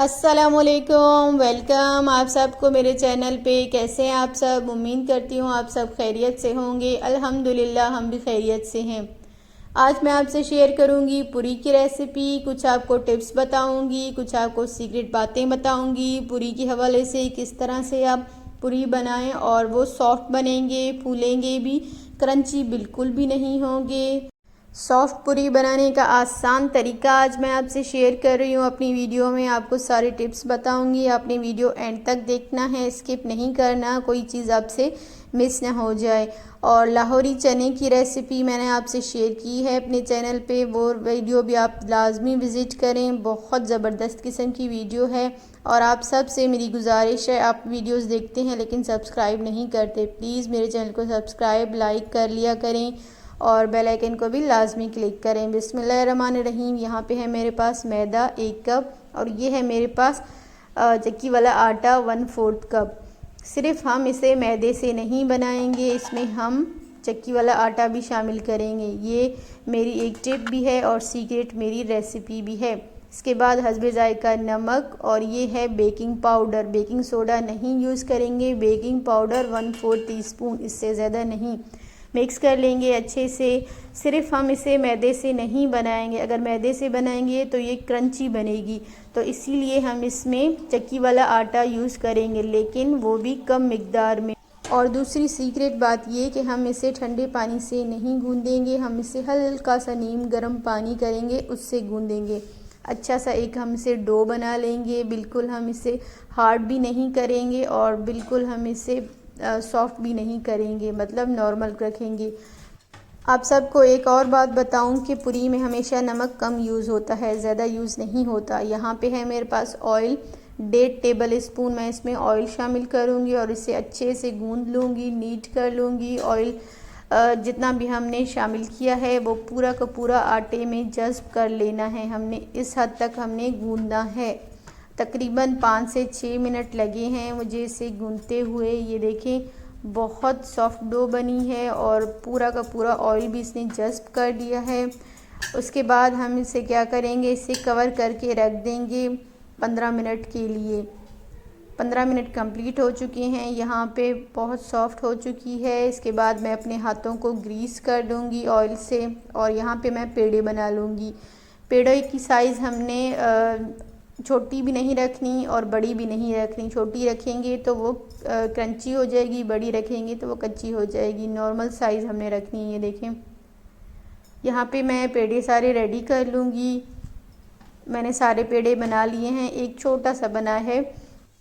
अस्सलामुअलैकुम, वेलकम आप सबको मेरे चैनल पे। कैसे हैं आप सब? उम्मीद करती हूँ आप सब खैरियत से होंगे। अल्हम्दुलिल्लाह हम भी खैरियत से हैं। आज मैं आपसे शेयर करूँगी पूरी की रेसिपी। कुछ आपको टिप्स बताऊँगी, कुछ आपको सीक्रेट बातें बताऊँगी पूरी के हवाले से, किस तरह से आप पूरी बनाएं और वो सॉफ्ट बनेंगे, फूलेंगे भी, क्रंची बिल्कुल भी नहीं होंगे। सॉफ्ट पूरी बनाने का आसान तरीका आज मैं आपसे शेयर कर रही हूँ अपनी वीडियो में। आपको सारे टिप्स बताऊँगी, आपने वीडियो एंड तक देखना है, स्किप नहीं करना, कोई चीज़ आपसे मिस ना हो जाए। और लाहौरी चने की रेसिपी मैंने आपसे शेयर की है अपने चैनल पे, वो वीडियो भी आप लाजमी विज़िट करें। बहुत ज़बरदस्त किस्म की वीडियो है। और आप सब से मेरी गुजारिश है, आप वीडियोस देखते हैं लेकिन सब्सक्राइब नहीं करते, प्लीज़ मेरे चैनल को सब्सक्राइब लाइक कर लिया करें और बेल आइकन को भी लाजमी क्लिक करें। बिस्मिल्लाहिर्रहमानिर्रहीम। यहाँ पे है मेरे पास मैदा 1 कप और ये है मेरे पास चक्की वाला आटा 1/4 कप। सिर्फ हम इसे मैदे से नहीं बनाएंगे, इसमें हम चक्की वाला आटा भी शामिल करेंगे। ये मेरी एक टिप भी है और सीक्रेट मेरी रेसिपी भी है। इसके बाद हस्बे जायका नमक और ये है बेकिंग पाउडर। बेकिंग सोडा नहीं यूज़ करेंगे, बेकिंग पाउडर 1/4 टीस्पून, इससे ज़्यादा नहीं। मिक्स कर लेंगे अच्छे से। सिर्फ हम इसे मैदे से नहीं बनाएंगे, अगर मैदे से बनाएंगे तो ये क्रंची बनेगी, तो इसीलिए हम इसमें चक्की वाला आटा यूज़ करेंगे, लेकिन वो भी कम मिकदार में। और दूसरी सीक्रेट बात ये कि हम इसे ठंडे पानी से नहीं गूंदेंगे, हम इसे हल्का सा नीम गर्म पानी करेंगे, उससे गूंदेंगे। अच्छा सा एक हम इसे डो बना लेंगे। बिल्कुल हम इसे हार्ड भी नहीं करेंगे और बिल्कुल हम इसे सॉफ्ट भी नहीं करेंगे, मतलब नॉर्मल रखेंगे। आप सबको एक और बात बताऊं कि पूरी में हमेशा नमक कम यूज़ होता है, ज़्यादा यूज़ नहीं होता। यहाँ पे है मेरे पास ऑयल 1.5 टेबल स्पून, मैं इसमें ऑयल शामिल करूँगी और इसे अच्छे से गूंद लूँगी, नीट कर लूँगी। ऑयल जितना भी हमने शामिल किया है वो पूरा का पूरा आटे में जज़्ब कर लेना है हमने, इस हद तक हमने गूंदना है। तकरीबन 5 से 6 मिनट लगे हैं मुझे इसे गूंदते हुए। ये देखें बहुत सॉफ्ट डो बनी है और पूरा का पूरा ऑयल भी इसने जज़्ब कर दिया है। उसके बाद हम इसे क्या करेंगे, इसे कवर करके रख देंगे 15 मिनट के लिए। 15 मिनट कंप्लीट हो चुके हैं, यहाँ पे बहुत सॉफ्ट हो चुकी है। इसके बाद मैं अपने हाथों को ग्रीस कर दूँगी ऑयल से और यहाँ पे मैं पेड़े बना लूँगी। पेड़े की साइज़ हमने छोटी भी नहीं रखनी और बड़ी भी नहीं रखनी। छोटी रखेंगे तो वो क्रंची हो जाएगी, बड़ी रखेंगे तो वो कच्ची हो जाएगी। नॉर्मल साइज़ हमने रखनी है। ये देखें यहाँ पे मैं पेड़े सारे रेडी कर लूँगी। मैंने सारे पेड़े बना लिए हैं, एक छोटा सा बना है।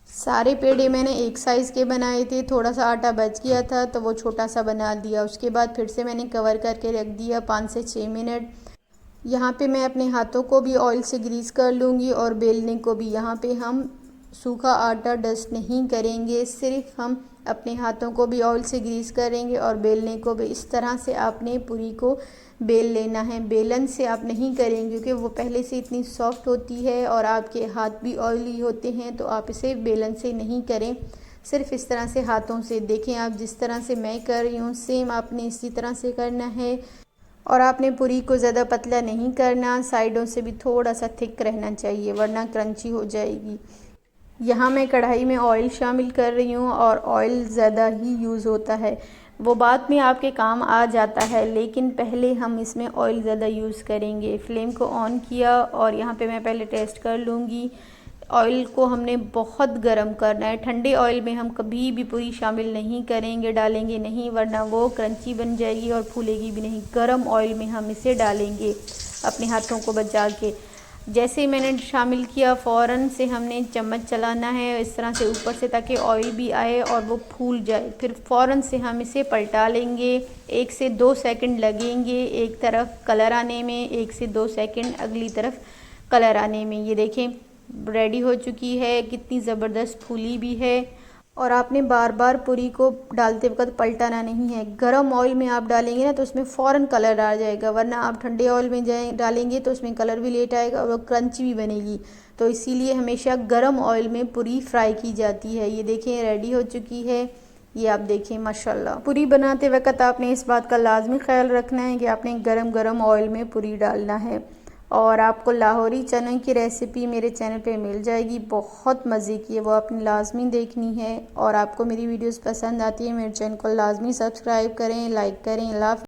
सारे पेड़े मैंने एक साइज़ के बनाए थे, थोड़ा सा आटा बच गया था तो वो छोटा सा बना दिया। उसके बाद फिर से मैंने कवर करके रख दिया 5 से 6 मिनट। यहाँ पे मैं अपने हाथों को भी ऑयल से ग्रीस कर लूँगी और बेलने को भी। यहाँ पे हम सूखा आटा डस्ट नहीं करेंगे, सिर्फ हम अपने हाथों को भी ऑयल से ग्रीस करेंगे और बेलने को भी। इस तरह से आपने पूरी को बेल लेना है, बेलन से आप नहीं करेंगे क्योंकि वो पहले से इतनी सॉफ्ट होती है और आपके हाथ भी ऑयली होते हैं, तो आप इसे बेलन से नहीं करें, सिर्फ इस तरह से हाथों से। देखें आप जिस तरह से मैं कर रही हूँ सेम आपने इसी तरह से करना है। और आपने पूरी को ज़्यादा पतला नहीं करना, साइडों से भी थोड़ा सा थिक रहना चाहिए वरना क्रंची हो जाएगी। यहाँ मैं कढ़ाई में ऑयल शामिल कर रही हूँ और ऑयल ज़्यादा ही यूज़ होता है, वो बाद में आपके काम आ जाता है, लेकिन पहले हम इसमें ऑयल ज़्यादा यूज़ करेंगे। फ्लेम को ऑन किया और यहाँ पे मैं पहले टेस्ट कर लूँगी। ऑयल को हमने बहुत गर्म करना है, ठंडे ऑयल में हम कभी भी पूरी शामिल नहीं करेंगे, डालेंगे नहीं, वरना वो क्रंची बन जाएगी और फूलेगी भी नहीं। गर्म ऑयल में हम इसे डालेंगे अपने हाथों को बचा के। जैसे ही मैंने शामिल किया फ़ौरन से हमने चम्मच चलाना है इस तरह से ऊपर से, ताकि ऑयल भी आए और वो फूल जाए। फिर फ़ौरन से हम इसे पलटा लेंगे। 1 से 2 सेकंड लगेंगे एक तरफ कलर आने में, 1 से 2 सेकंड अगली तरफ कलर आने में। ये देखें रेडी हो चुकी है, कितनी ज़बरदस्त फूली भी है। और आपने बार बार पूरी को डालते वक्त पलटाना नहीं है। गरम ऑयल में आप डालेंगे ना तो उसमें फ़ौरन कलर आ जाएगा, वरना आप ठंडे ऑयल में डालेंगे तो उसमें कलर भी लेट आएगा और वो क्रंची भी बनेगी। तो इसीलिए हमेशा गरम ऑयल में पूरी फ्राई की जाती है। ये देखें रेडी हो चुकी है, ये आप देखें माशाल्लाह। पूरी बनाते वक्त आपने इस बात का लाजमी ख्याल रखना है कि आपने गरम गरम ऑयल में पूरी डालना है। और आपको लाहौरी चने की रेसिपी मेरे चैनल पे मिल जाएगी, बहुत मज़े की है, वो आपने लाजमी देखनी है। और आपको मेरी वीडियोस पसंद आती है, मेरे चैनल को लाजमी सब्सक्राइब करें, लाइक करें। अल्लाह।